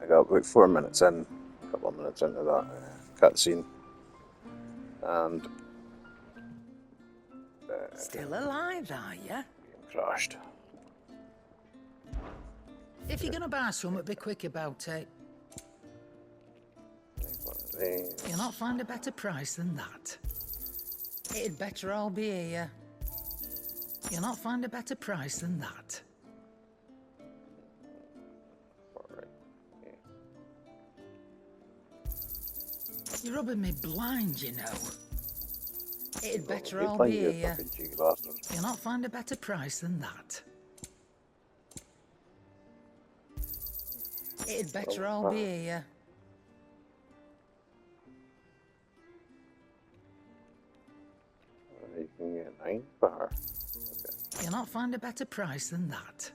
I got about 4 minutes in, a couple of minutes into that cutscene, and Still alive, are you? crashed. If you're gonna buy something, be quick about it. You'll not find a better price than that. It'd better all be here. You'll not find a better price than that. You're rubbing me blind, you know. It'd better all be here. You'll not find a better price than that. It'd better all be here. You can get 9 for her. Okay. You'll not find a better price than that.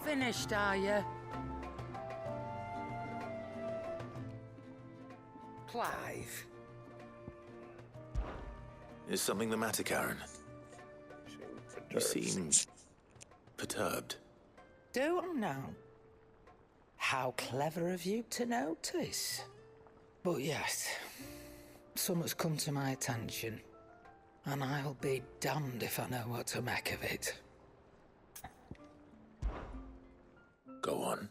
Finished, are you? Clive. Is something the matter, Karen? You seem perturbed. Do I know? How clever of you to notice. But yes, something's come to my attention, and I'll be damned if I know what to make of it. Go on.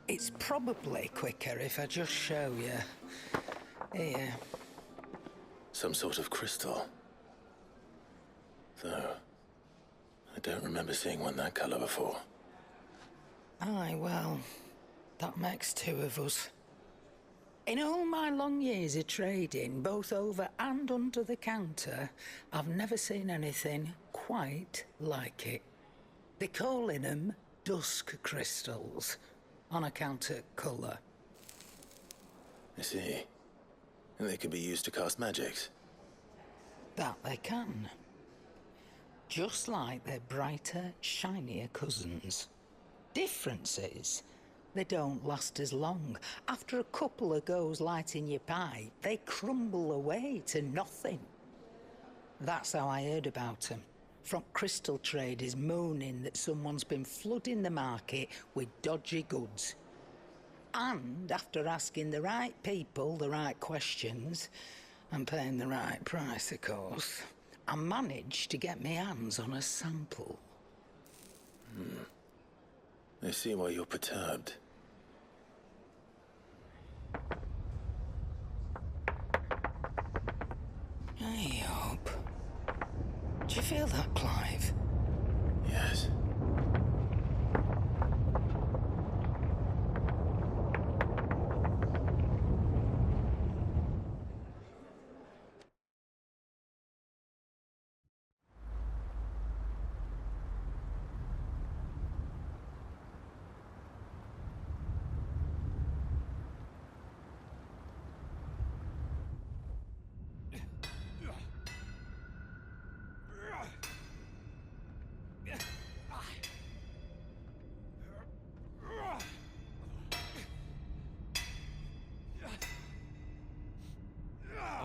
It's probably quicker if I just show you. Here. Some sort of crystal. Though, I don't remember seeing one that colour before. Aye, well, that makes 2 of us. In all my long years of trading, both over and under the counter, I've never seen anything quite like it. They're calling them dusk crystals, on account of colour. I see. And they can be used to cast magics. That they can. Just like their brighter, shinier cousins. Difference is, they don't last as long. After a couple of goes lighting your pipe, they crumble away to nothing. That's how I heard about them. From crystal traders moaning that someone's been flooding the market with dodgy goods. And after asking the right people the right questions, and paying the right price, of course, I managed to get my hands on a sample. I see why you're perturbed. I hope. Do you feel that, Clive? Yes.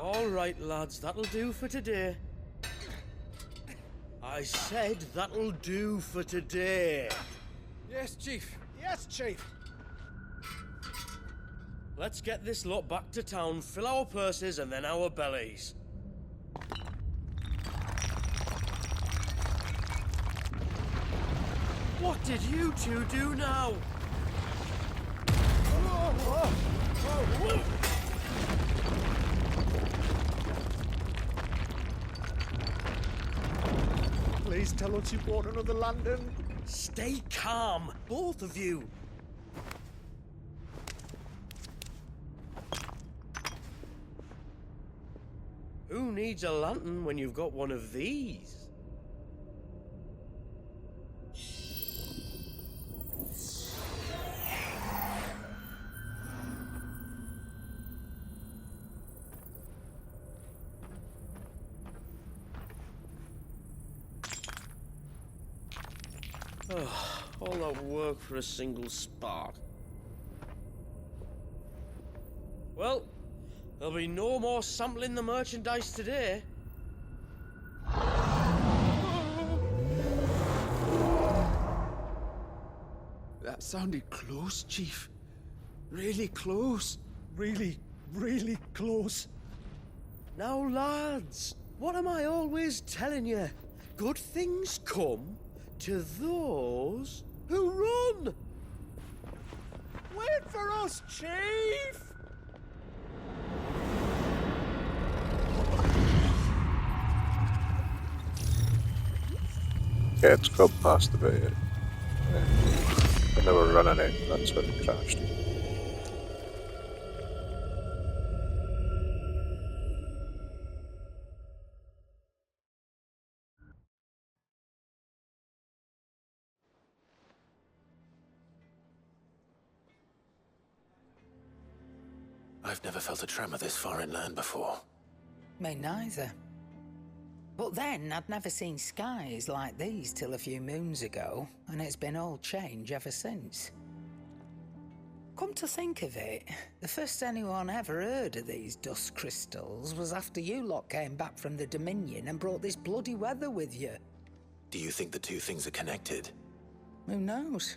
All right, lads, that'll do for today. I said that'll do for today. Yes, Chief. Yes, Chief. Let's get this lot back to town, fill our purses and then our bellies. What did you two do now? Please tell us you bought another lantern. Stay calm, both of you. Who needs a lantern when you've got one of these? All that work for a single spark. Well, there'll be no more sampling the merchandise today. That sounded close, Chief. Really close. Really, really close. Now, lads, what am I always telling you? Good things come to those who run. Wait for us, Chief! Okay, it's got past the bit. Yeah. And they were running out, that's when it crashed. I've never felt a tremor this far inland before. Me neither. But then I'd never seen skies like these till a few moons ago, and it's been all change ever since. Come to think of it, the first anyone ever heard of these dust crystals was after you lot came back from the Dominion and brought this bloody weather with you. Do you think the two things are connected? Who knows?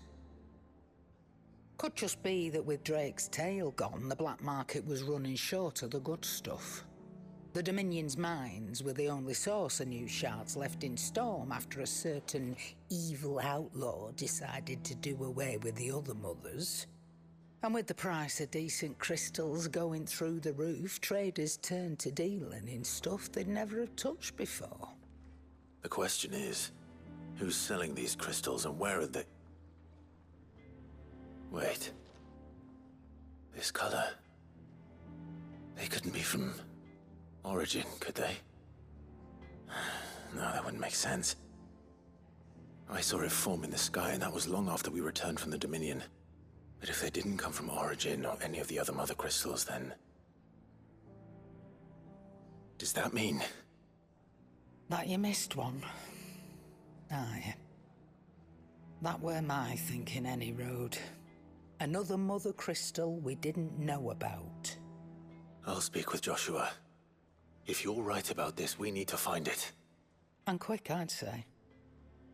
Could just be that with Drake's tail gone, the black market was running short of the good stuff. The Dominion's mines were the only source of new shards left in Storm after a certain evil outlaw decided to do away with the other mothers. And with the price of decent crystals going through the roof, traders turned to dealing in stuff they'd never have touched before. The question is, who's selling these crystals and where are they? Wait. This color. They couldn't be from Origin, could they? No, that wouldn't make sense. I saw it form in the sky, and that was long after we returned from the Dominion. But if they didn't come from Origin or any of the other mother crystals, then... does that mean... That you missed one? Aye. That were my thinking, any road. Another mother crystal we didn't know about. I'll speak with Joshua. If you're right about this, we need to find it. And quick, I'd say.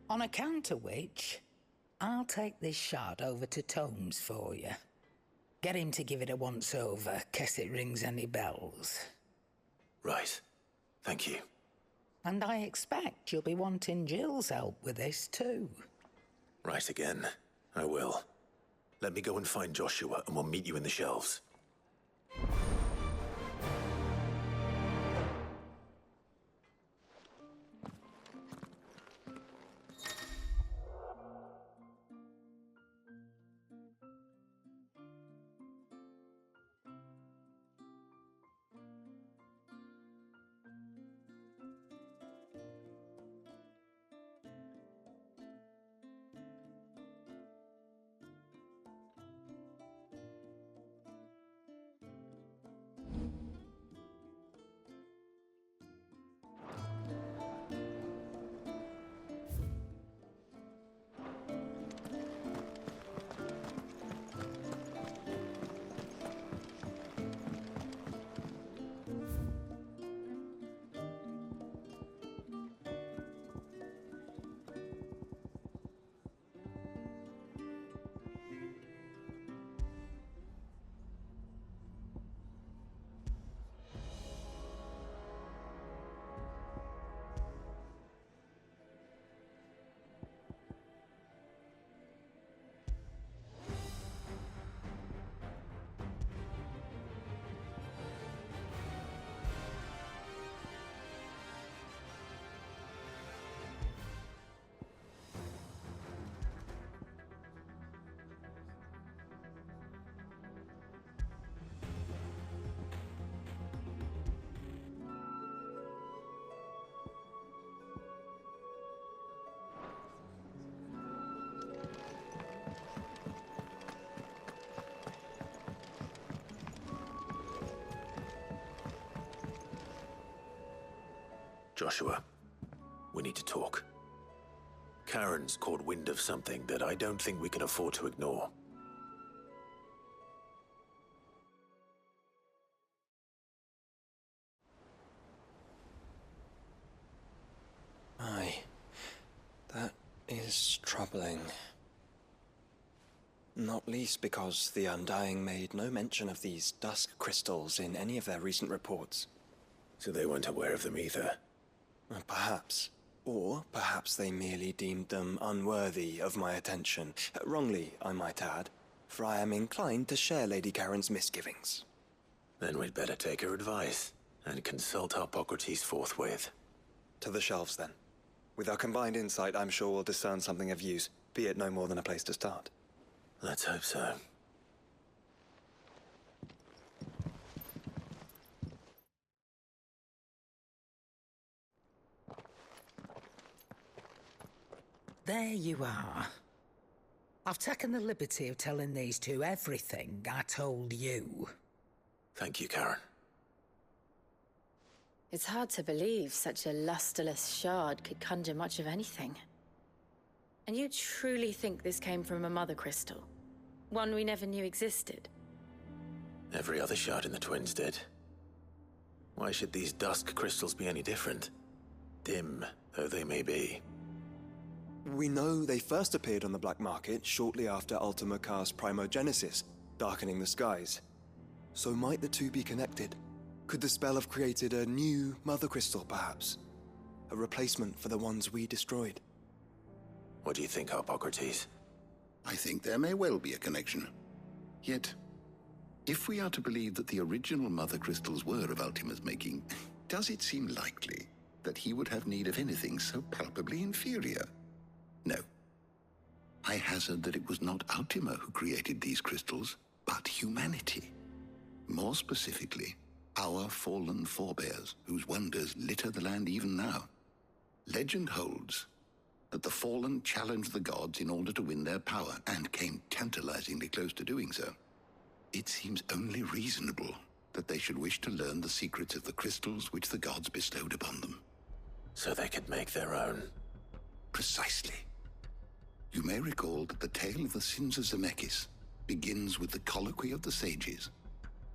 On account of which, I'll take this shard over to Tomes for you. Get him to give it a once-over, case it rings any bells. Right. Thank you. And I expect you'll be wanting Jill's help with this too. Right again. I will. Let me go and find Joshua, and we'll meet you in the shelves. Joshua, we need to talk. Karen's caught wind of something that I don't think we can afford to ignore. Aye. That is troubling. Not least because the Undying made no mention of these dusk crystals in any of their recent reports. So they weren't aware of them either. Perhaps. Or perhaps they merely deemed them unworthy of my attention. Wrongly, I might add, for I am inclined to share Lady Karen's misgivings. Then we'd better take her advice and consult Hippocrates forthwith. To the shelves, then. With our combined insight, I'm sure we'll discern something of use, be it no more than a place to start. Let's hope so. There you are. I've taken the liberty of telling these two everything I told you. Thank you, Karen. It's hard to believe such a lusterless shard could conjure much of anything. And you truly think this came from a mother crystal? One we never knew existed? Every other shard in the Twins did. Why should these dusk crystals be any different? Dim though they may be. We know they first appeared on the black market shortly after Ultima cast Primogenesis, darkening the skies. So might the two be connected? Could the spell have created a new mother crystal, perhaps? A replacement for the ones we destroyed? What do you think, Hippocrates? I think there may well be a connection. Yet, if we are to believe that the original mother crystals were of Ultima's making, does it seem likely that he would have need of anything so palpably inferior? No. I hazard that it was not Ultima who created these crystals, but humanity. More specifically, our fallen forebears, whose wonders litter the land even now. Legend holds that the fallen challenged the gods in order to win their power, and came tantalizingly close to doing so. It seems only reasonable that they should wish to learn the secrets of the crystals which the gods bestowed upon them. So they could make their own. Precisely. You may recall that the tale of the sins of Zemeckis begins with the colloquy of the sages,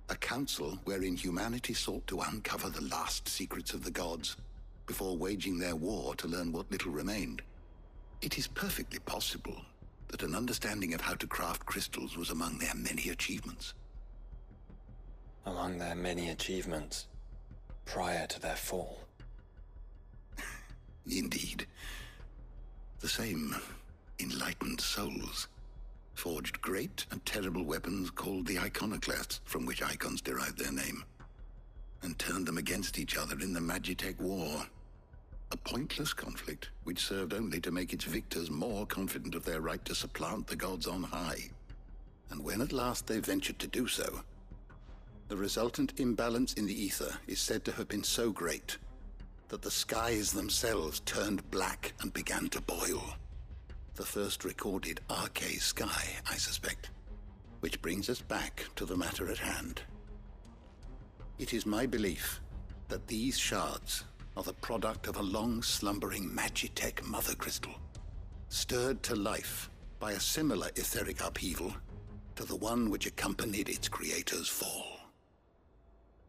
a council wherein humanity sought to uncover the last secrets of the gods before waging their war to learn what little remained. It is perfectly possible that an understanding of how to craft crystals was among their many achievements. Among their many achievements, prior to their fall. Indeed. The same enlightened souls forged great and terrible weapons called the iconoclasts, from which icons derived their name, and turned them against each other in the Magitech War. A pointless conflict which served only to make its victors more confident of their right to supplant the gods on high. And when at last they ventured to do so, the resultant imbalance in the ether is said to have been so great that the skies themselves turned black and began to boil. The first recorded Arcade sky, I suspect. Which brings us back to the matter at hand. It is my belief that these shards are the product of a long-slumbering Magitech mother crystal, stirred to life by a similar etheric upheaval to the one which accompanied its creator's fall.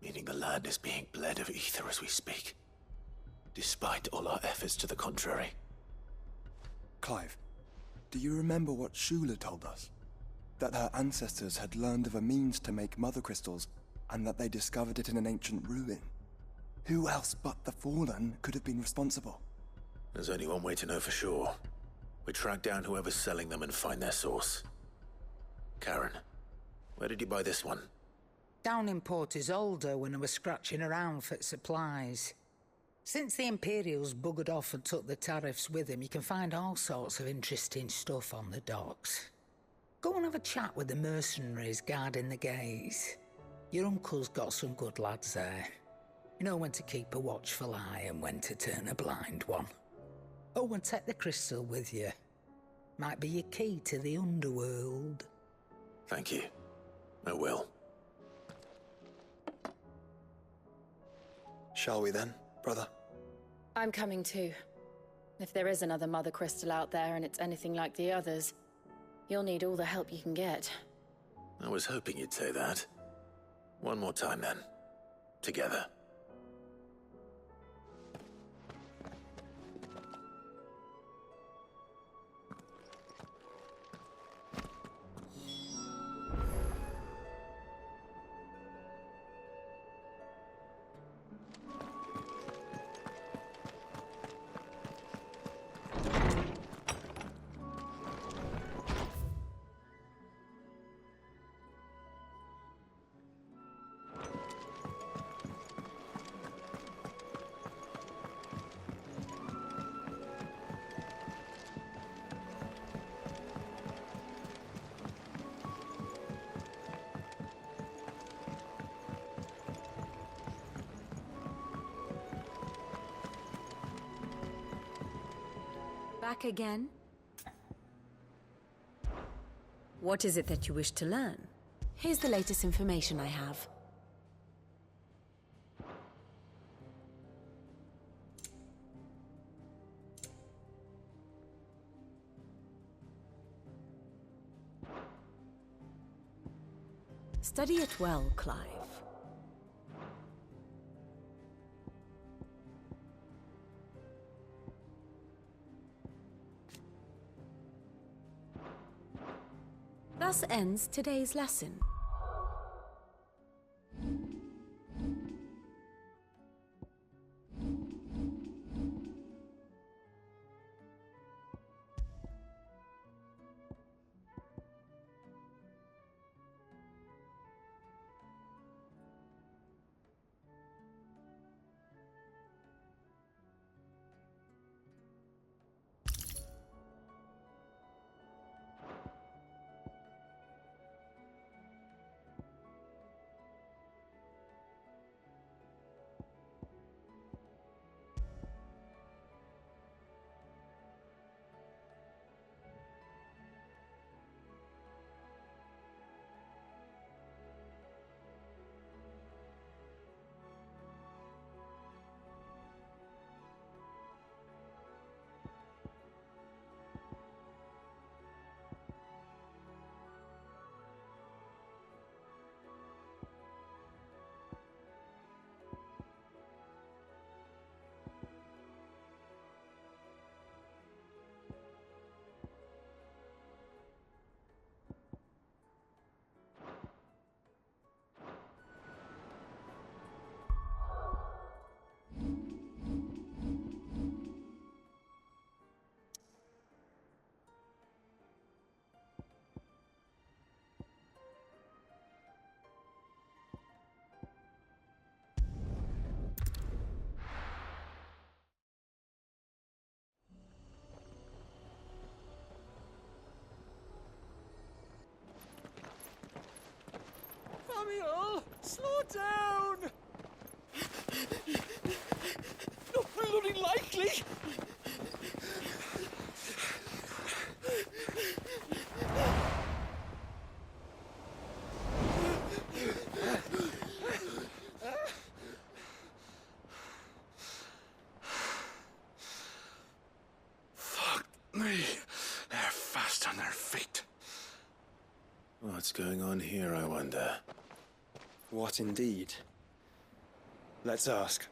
Meaning the land is being bled of ether as we speak, despite all our efforts to the contrary. Clive, do you remember what Shula told us? That her ancestors had learned of a means to make mother crystals, and that they discovered it in an ancient ruin. Who else but the Fallen could have been responsible? There's only one way to know for sure. We track down whoever's selling them and find their source. Karen, where did you buy this one? Down in Port Isolde when I was scratching around for supplies. Since the Imperials buggered off and took the tariffs with them, you can find all sorts of interesting stuff on the docks. Go and have a chat with the mercenaries guarding the gates. Your uncle's got some good lads there. You know when to keep a watchful eye and when to turn a blind one. Oh, and take the crystal with you. Might be your key to the underworld. Thank you. I will. Shall we then, brother? I'm coming too. If there is another Mother Crystal out there and it's anything like the others, you'll need all the help you can get. I was hoping you'd say that. One more time, then. Together. Back again? What is it that you wish to learn? Here's the latest information I have. Study it well, Clive. Thus ends today's lesson. Samuel, slow down! Not bloody likely! Fuck me. They're fast on their feet. What's going on here, I wonder? What indeed? Let's ask.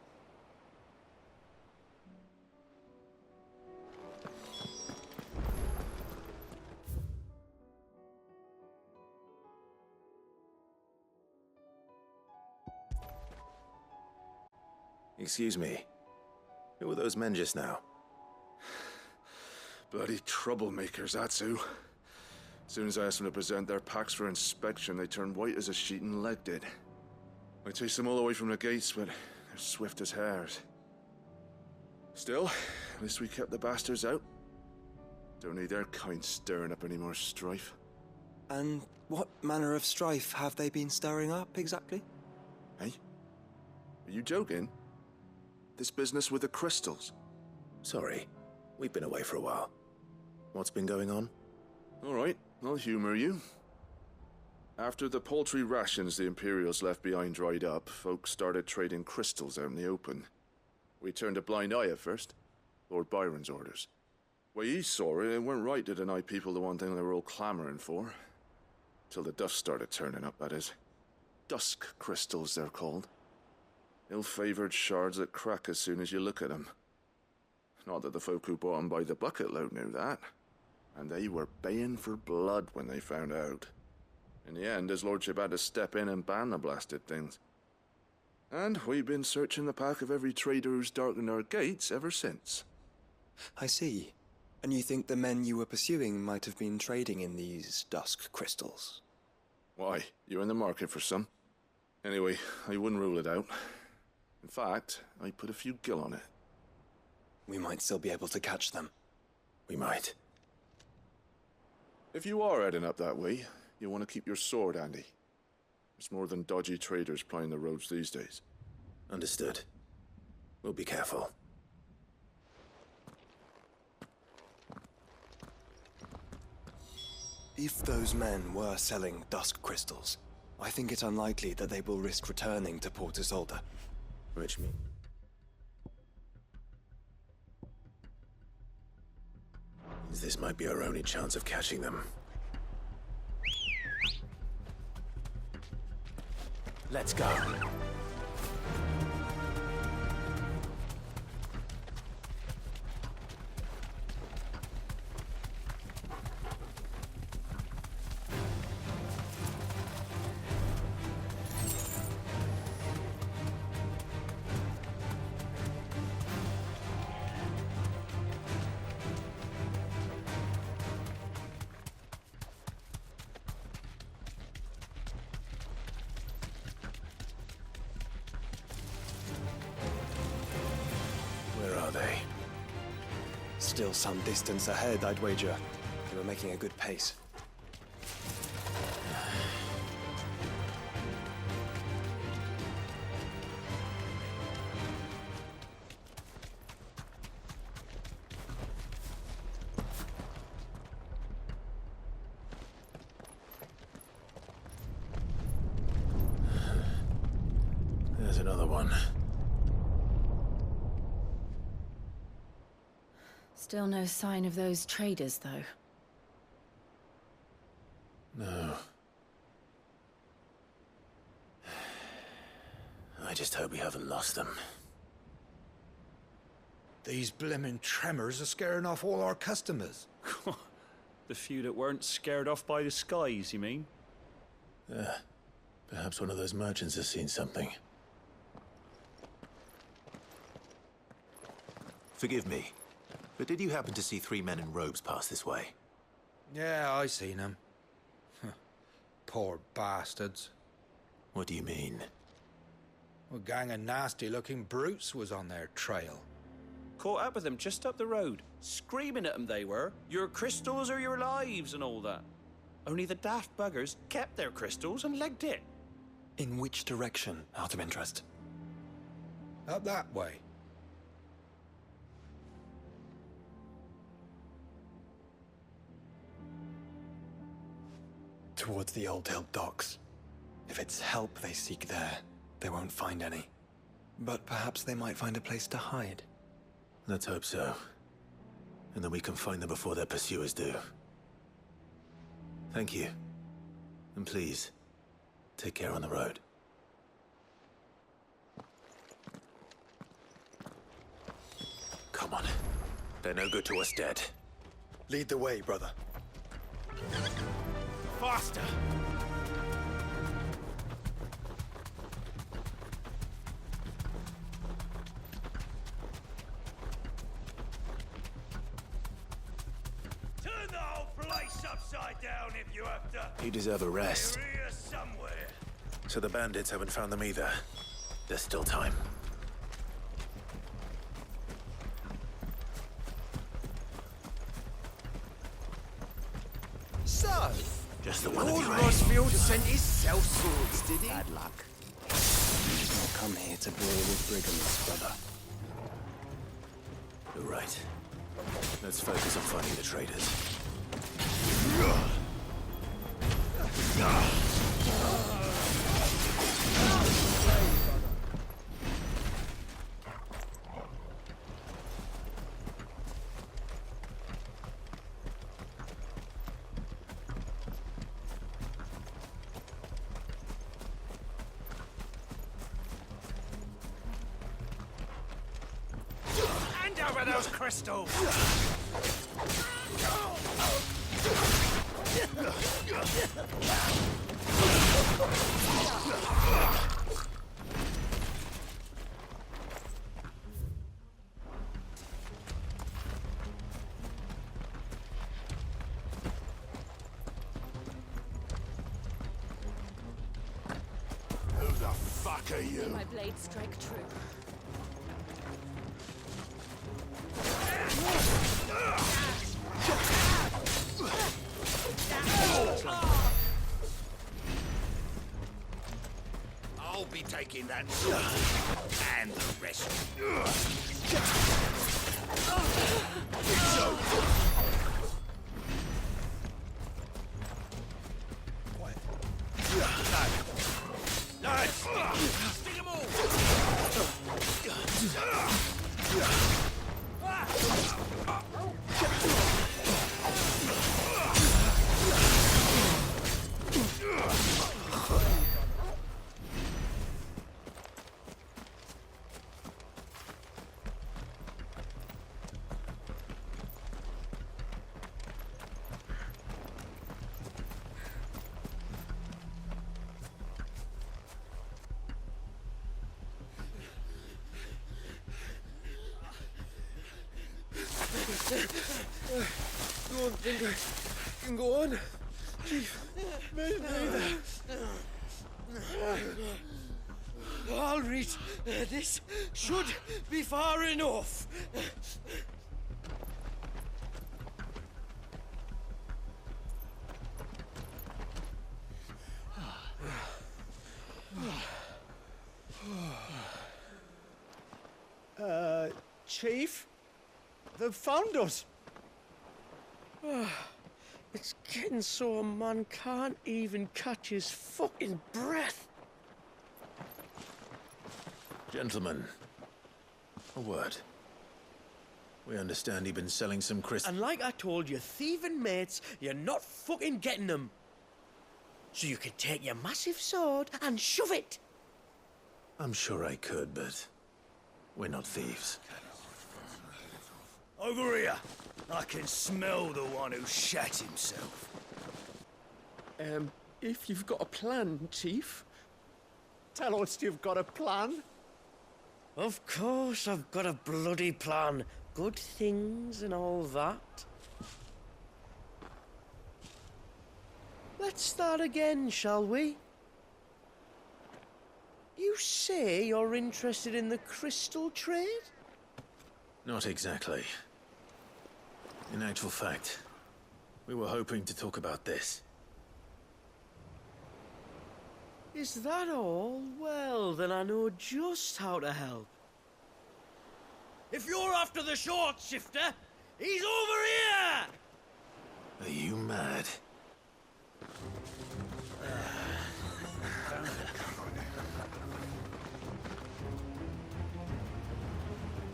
Excuse me. Who were those men just now? Bloody troublemakers, that's who. As soon as I asked them to present their packs for inspection, they turned white as a sheet and legged it. I chased them all away from the gates, but they're swift as hares. Still, at least we kept the bastards out. Don't need their kind stirring up any more strife. And what manner of strife have they been stirring up, exactly? Hey? Are you joking? This business with the crystals? Sorry, we've been away for a while. What's been going on? All right, I'll humor you. After the paltry rations the Imperials left behind dried up, folks started trading crystals out in the open. We turned a blind eye at first. Lord Byron's orders. Way he saw it, it weren't right to deny people the one thing they were all clamoring for. Till the dust started turning up, that is. Dusk crystals, they're called. Ill-favored shards that crack as soon as you look at them. Not that the folk who bought them by the bucket load knew that. And they were baying for blood when they found out. In the end, his lordship had to step in and ban the blasted things. And we've been searching the pack of every trader who's darkened our gates ever since. I see. And you think the men you were pursuing might have been trading in these dusk crystals? Why, you're in the market for some. Anyway, I wouldn't rule it out. In fact, I'd put a few gil on it. We might still be able to catch them. We might. If you are heading up that way, you'll want to keep your sword handy. There's more than dodgy traders plying the roads these days. Understood. We'll be careful. If those men were selling dusk crystals, I think it unlikely that they will risk returning to Port Isolde. Which means... this might be our only chance of catching them. Let's go. Still some distance ahead, I'd wager. They were making a good pace. There's another one. Still no sign of those traders, though. No. I just hope we haven't lost them. These blimmin' tremors are scaring off all our customers. The few that weren't scared off by the skies, you mean? Perhaps one of those merchants has seen something. Forgive me, but did you happen to see 3 men in robes pass this way? Yeah, I seen them. Poor bastards. What do you mean? A gang of nasty-looking brutes was on their trail. Caught up with them just up the road, screaming at them they were. Your crystals are your lives and all that. Only the daft buggers kept their crystals and legged it. In which direction, out of interest? Up that way. Towards the Old Hill docks. If it's help they seek there, they won't find any. But perhaps they might find a place to hide. Let's hope so. And then we can find them before their pursuers do. Thank you. And please, take care on the road. Come on. They're no good to us dead. Lead the way, brother. Faster! Turn the whole place upside down if you have to. You deserve a rest. They're here somewhere. So the bandits haven't found them either. There's still time. So, Just the one of Lord you, eh? Rosfield sent his cell swords, did he? Bad luck. I'll come here to brawl with brigands, brother. You're right. Let's focus on finding the traitors. of those crystals! Who the fuck are you? My blade strike true. I'll be taking that and the rest. Lads, stick 'em Don't think I can go on. Chief, me neither. I'll reach. This should be far enough. Chief? They've found us. It's getting so a man can't even catch his fucking breath. Gentlemen, a word. We understand you've been selling some crystals. And like I told your thieving mates, you're not fucking getting them. So you could take your massive sword and shove it. I'm sure I could, but we're not thieves. Over here. I can smell the one who shat himself. If you've got a plan, Chief, tell us you've got a plan. Of course I've got a bloody plan. Good things and all that. Let's start again, shall we? You say you're interested in the crystal trade? Not exactly. In actual fact, we were hoping to talk about this. Is that all? Well, then I know just how to help. If you're after the short shifter, he's over here! Are you mad?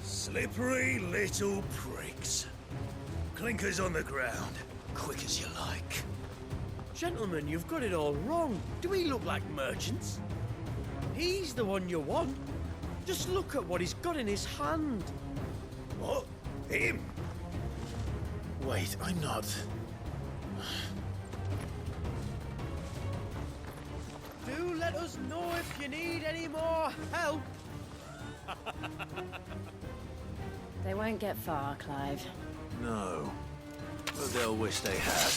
Slippery little pricks. Clinkers on the ground, quick as you like. Gentlemen, you've got it all wrong. Do we look like merchants? He's the one you want. Just look at what he's got in his hand. What? Him? Wait, I'm not. Do let us know if you need any more help. They won't get far, Clive. No. But they'll wish they had.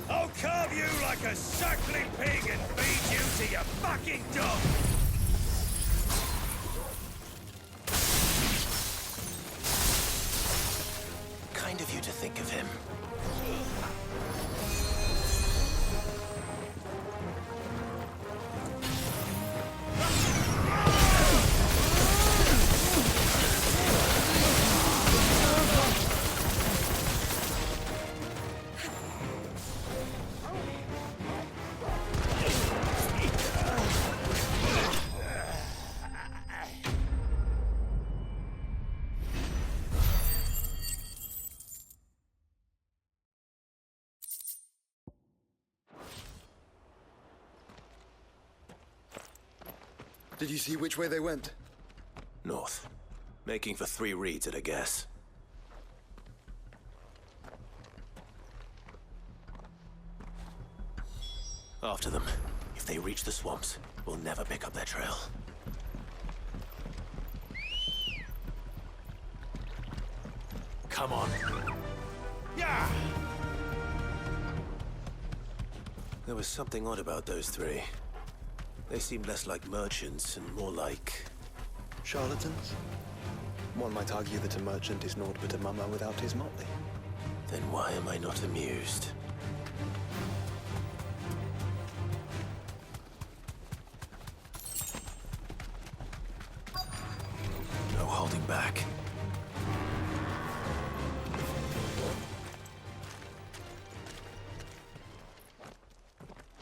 I'll carve you like a suckling pig and feed you to your fucking dog! Kind of you to think of him. Did you see which way they went? North. Making for 3 reads at a guess. After them. If they reach the swamps, we'll never pick up their trail. Come on. Yeah! There was something odd about those 3. They seemed less like merchants and more like... Charlatans? One might argue that a merchant is naught but a mummer without his motley. Then why am I not amused? No holding back.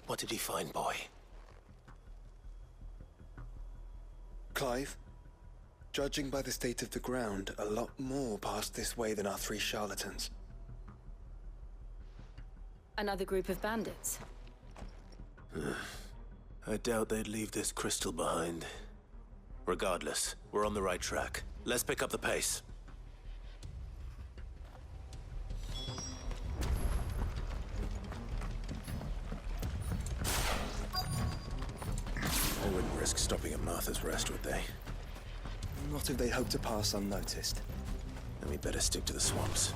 What did he find, boy? Clive, judging by the state of the ground, a lot more passed this way than our 3 charlatans. Another group of bandits. I doubt they'd leave this crystal behind. Regardless, we're on the right track. Let's pick up the pace. They wouldn't risk stopping at Martha's Rest, would they? Not if they hope to pass unnoticed. Then we better stick to the swamps.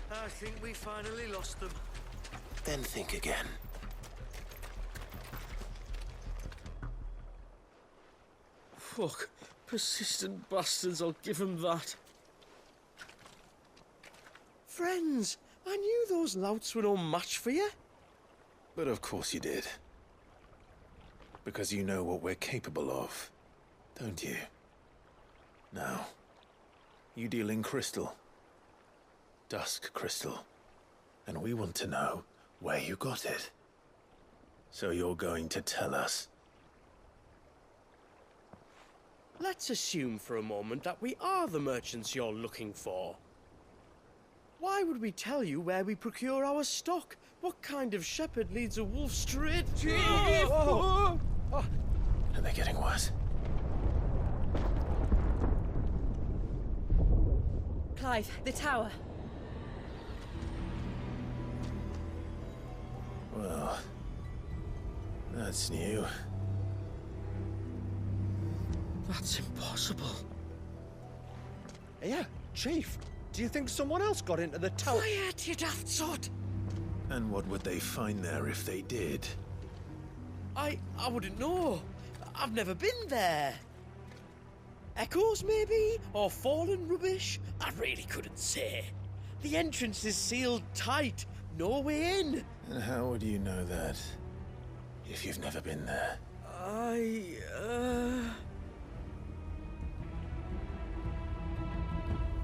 I think we finally lost them. Then think again. Fuck. Persistent bastards, I'll give them that. Friends, I knew those louts were no match for you. But of course you did. Because you know what we're capable of, don't you? Now, you deal in crystal. Dusk crystal. And we want to know where you got it. So you're going to tell us? Let's assume for a moment that we are the merchants you're looking for. Why would we tell you where we procure our stock? What kind of shepherd leads a wolf straight to... Are they getting worse? Clive, the tower. Well, that's new. That's impossible. Yeah, Chief. Do you think someone else got into the tower? Quiet, you daft sod! And what would they find there if they did? I wouldn't know. I've never been there. Echoes, maybe? Or fallen rubbish? I really couldn't say. The entrance is sealed tight. No way in. And how would you know that? If you've never been there?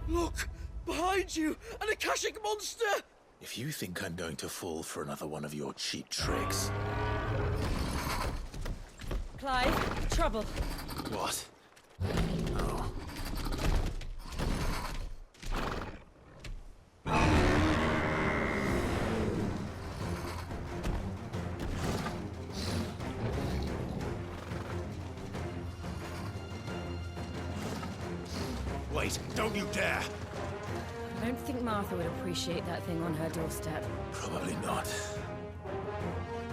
Look! Behind you! An Akashic monster! If you think I'm going to fall for another one of your cheap tricks... Clive, trouble. What? Oh. wait. Don't you dare! I don't think Martha would appreciate that thing on her doorstep. Probably not.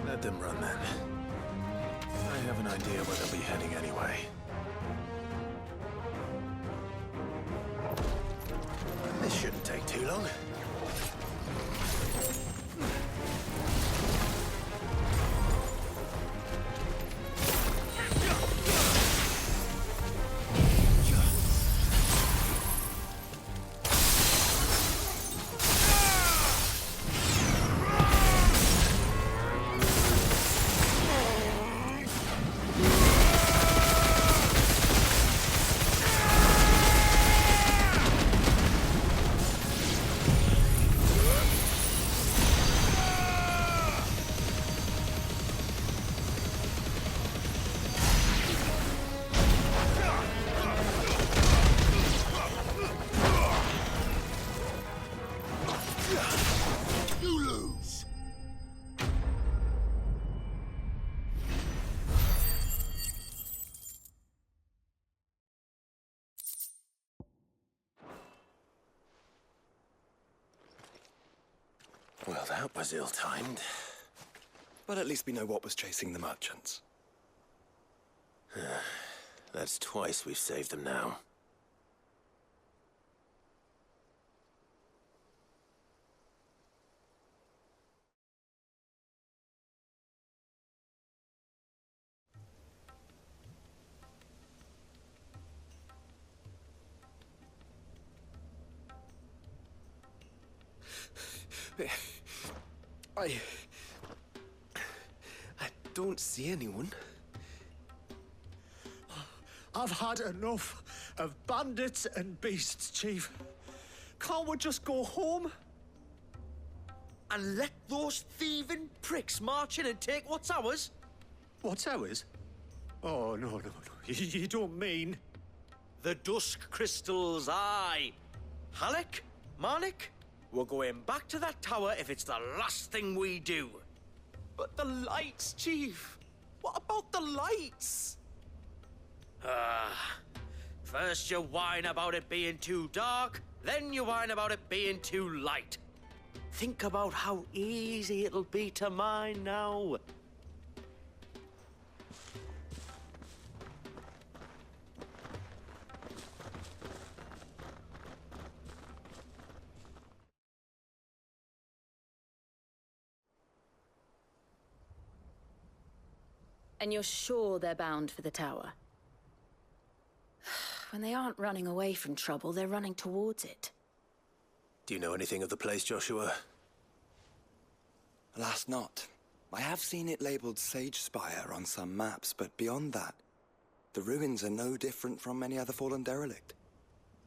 Let them run then. I have an idea where they'll be heading anyway. This shouldn't take too long. Well, that was ill-timed. But at least we know what was chasing the merchants. That's twice we've saved them now. I don't see anyone. I've had enough of bandits and beasts, Chief. Can't we just go home? And let those thieving pricks march in and take what's ours? What's ours? Oh, no. You don't mean... The dusk crystals, aye. Halleck? Marnik? We're going back to that tower if it's the last thing we do. But the lights, Chief. What about the lights? First you whine about it being too dark, then you whine about it being too light. Think about how easy it'll be to mine now. And you're sure they're bound for the tower? When they aren't running away from trouble, they're running towards it. Do you know anything of the place, Joshua? Alas, not. I have seen it labeled Sage Spire on some maps, but beyond that, the ruins are no different from any other fallen derelict.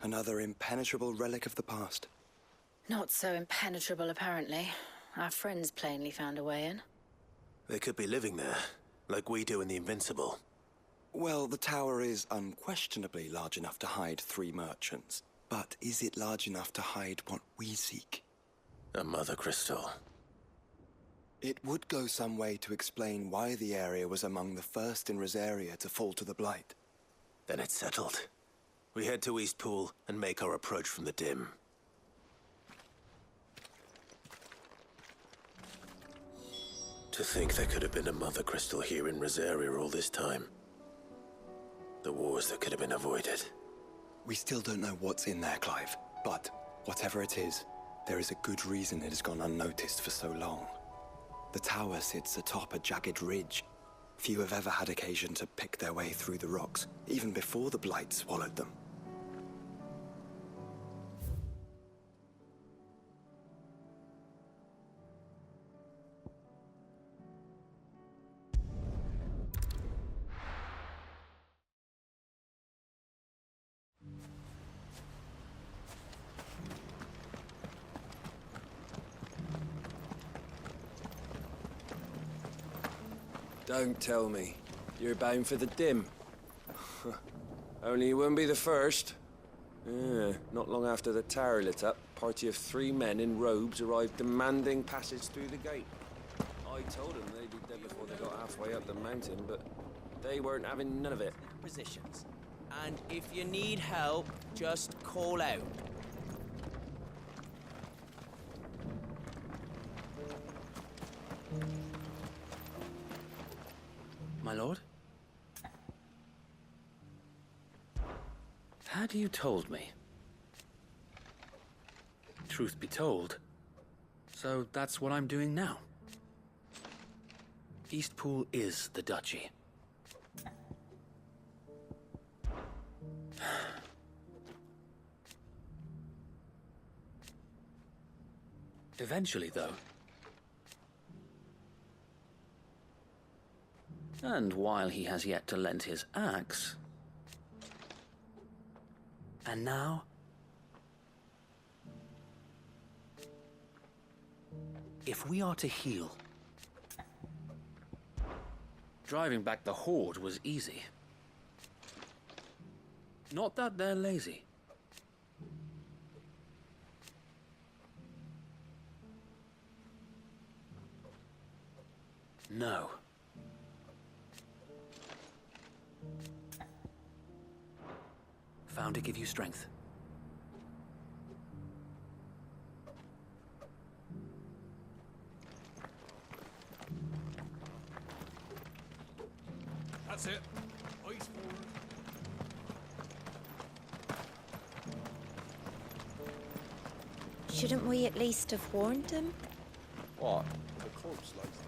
Another impenetrable relic of the past. Not so impenetrable, apparently. Our friends plainly found a way in. They could be living there, like we do in the Invincible. Well, the tower is unquestionably large enough to hide 3 merchants. But is it large enough to hide what we seek? A mother crystal. It would go some way to explain why the area was among the first in Rosaria to fall to the Blight. Then it's settled. We head to Eastpool and make our approach from the dim. To think there could have been a mother crystal here in Rosaria all this time. The wars that could have been avoided. We still don't know what's in there, Clive. But whatever it is, there is a good reason it has gone unnoticed for so long. The tower sits atop a jagged ridge. Few have ever had occasion to pick their way through the rocks, even before the Blight swallowed them. Don't tell me. You're bound for the dim. Only you wouldn't be the first. Not long after the tower lit up, a party of 3 men in robes arrived demanding passage through the gate. I told them they'd be dead before they got halfway up the mountain, but they weren't having none of it. Positions. And if you need help, just call out. My lord? Had you told me? Truth be told, so that's what I'm doing now. Eastpool is the duchy. Eventually, though. And while he has yet to lend his axe... And now... If we are to heal... Driving back the Horde was easy. Not that they're lazy. No. Found to give you strength. That's it. Ice forward. Shouldn't we at least have warned him? What? The corpse like that?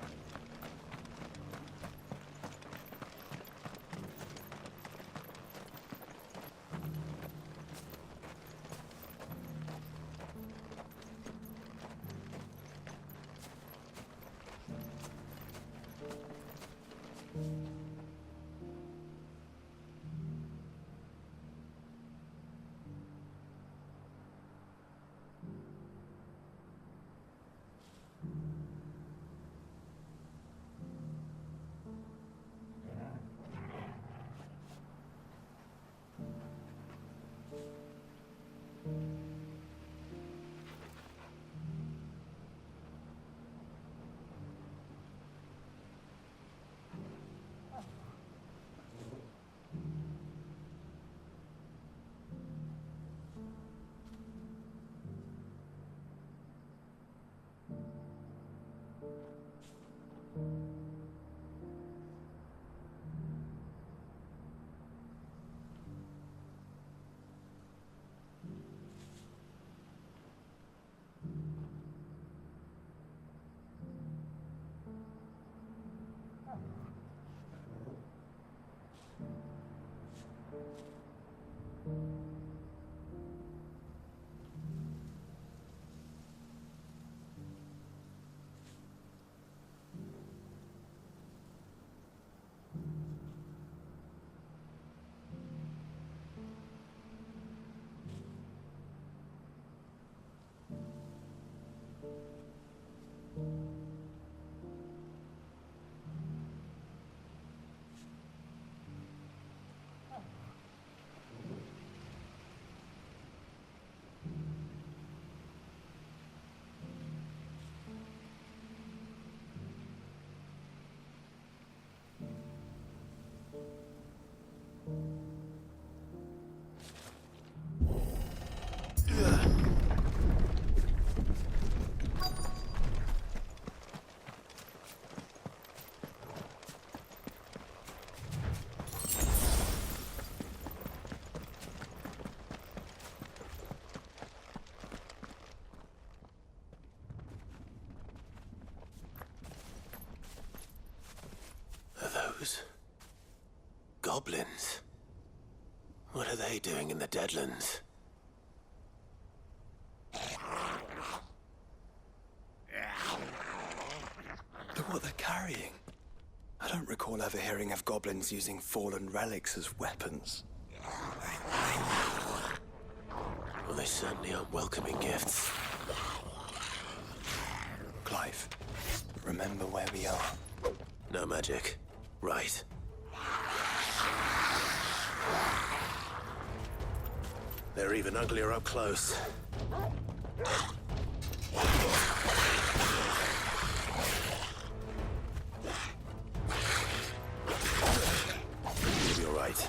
Goblins? What are they doing in the Deadlands? Look what they're carrying. I don't recall ever hearing of goblins using fallen relics as weapons. Well, they certainly aren't welcoming gifts. Clive, remember where we are. No magic. Right. They're even uglier up close. You'll be all right.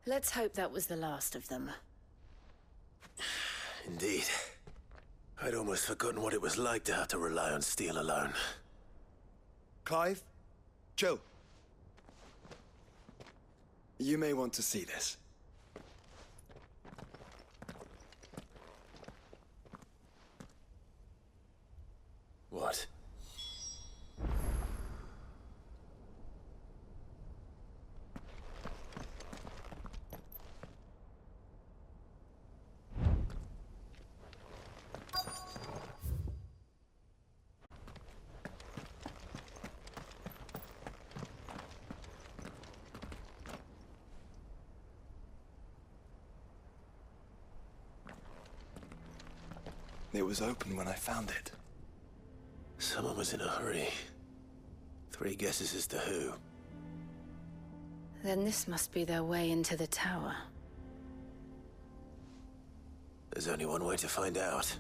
Let's hope that was the last of them. Indeed. I'd almost forgotten what it was like to have to rely on steel alone. Clive? Jill. You may want to see this. What? It was open when I found it. Someone was in a hurry. 3 guesses as to who. Then this must be their way into the tower. There's only one way to find out.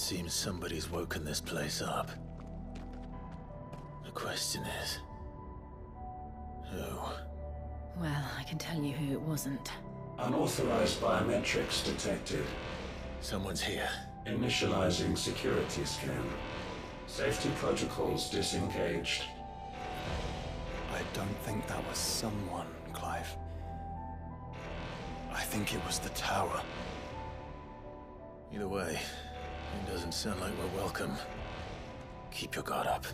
seems somebody's woken this place up. The question is... who? Well, I can tell you who it wasn't. Unauthorized biometrics detected. Someone's here. Initializing security scan. Safety protocols disengaged. I don't think that was someone, Clive. I think it was the tower. Either way, it doesn't sound like we're welcome. Keep your guard up.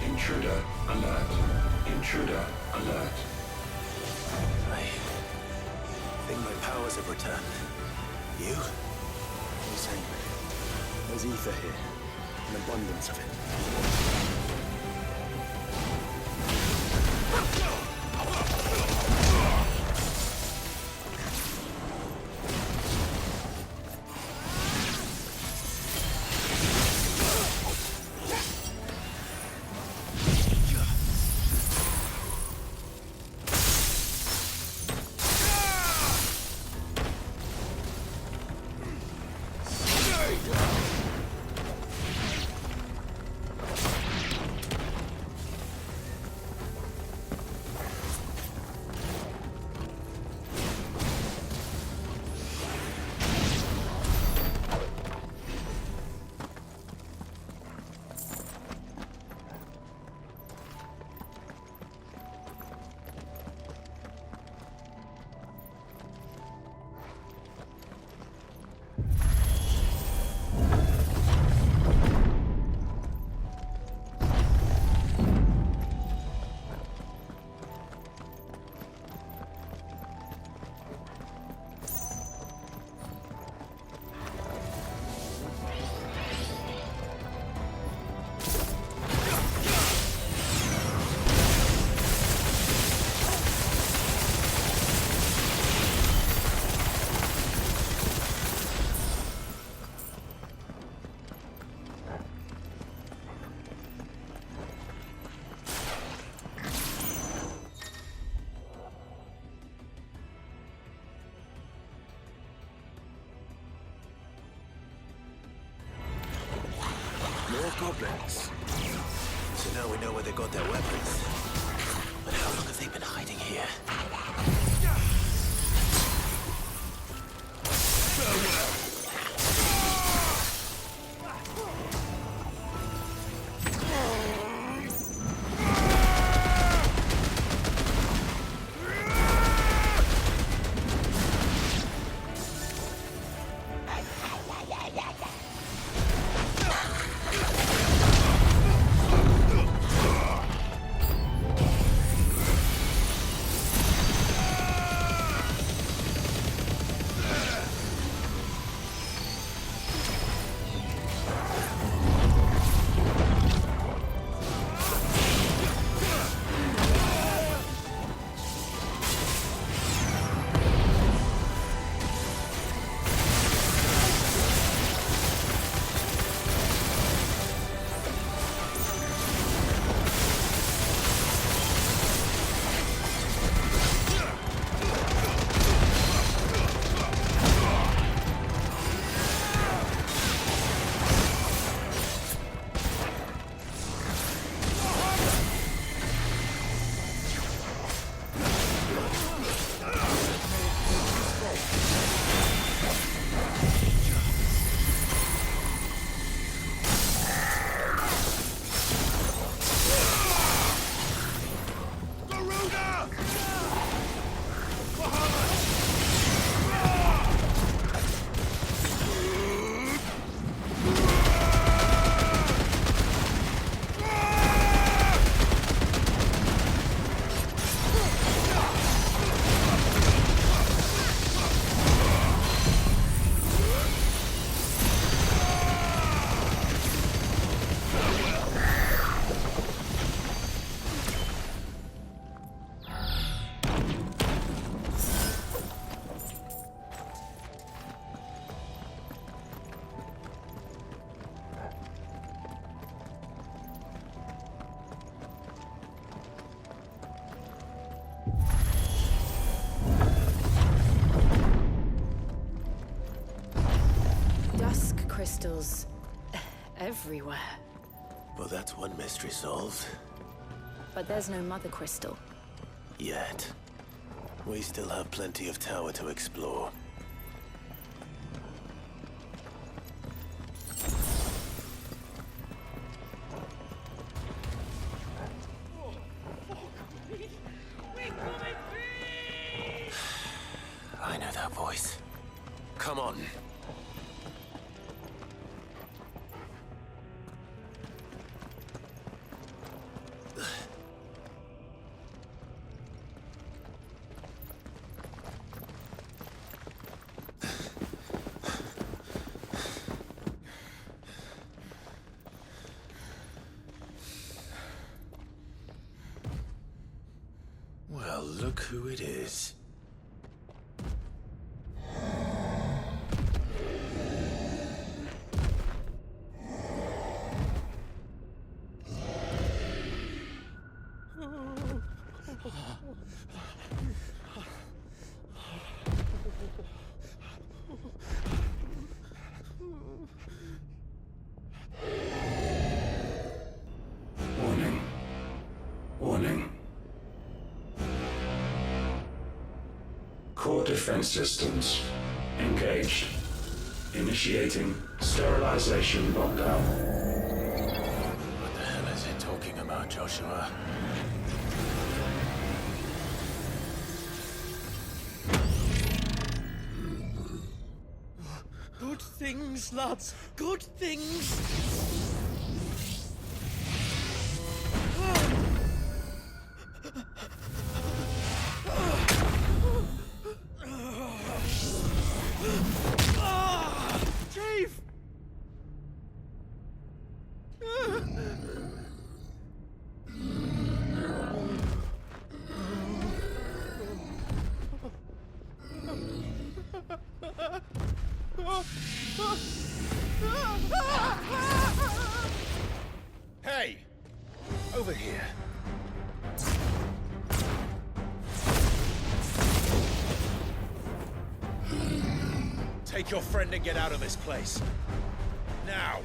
Intruder alert. Intruder alert. I think my powers have returned. You? Same. There's ether here. An abundance of it. More goblins. So now we know where they got their weapons. But how long have they been hiding here? crystals everywhere. Well, that's one mystery solved. But there's no mother crystal. Yet. We still have plenty of tower to explore. I know that voice. Come on. Well, look who it is. Warning. Warning. Core defense systems engaged. Initiating sterilization lockdown. What the hell is it talking about, Joshua? Good things, lads. Good things. Chief! Hey! Over here. Take your friend and get out of this place. Now!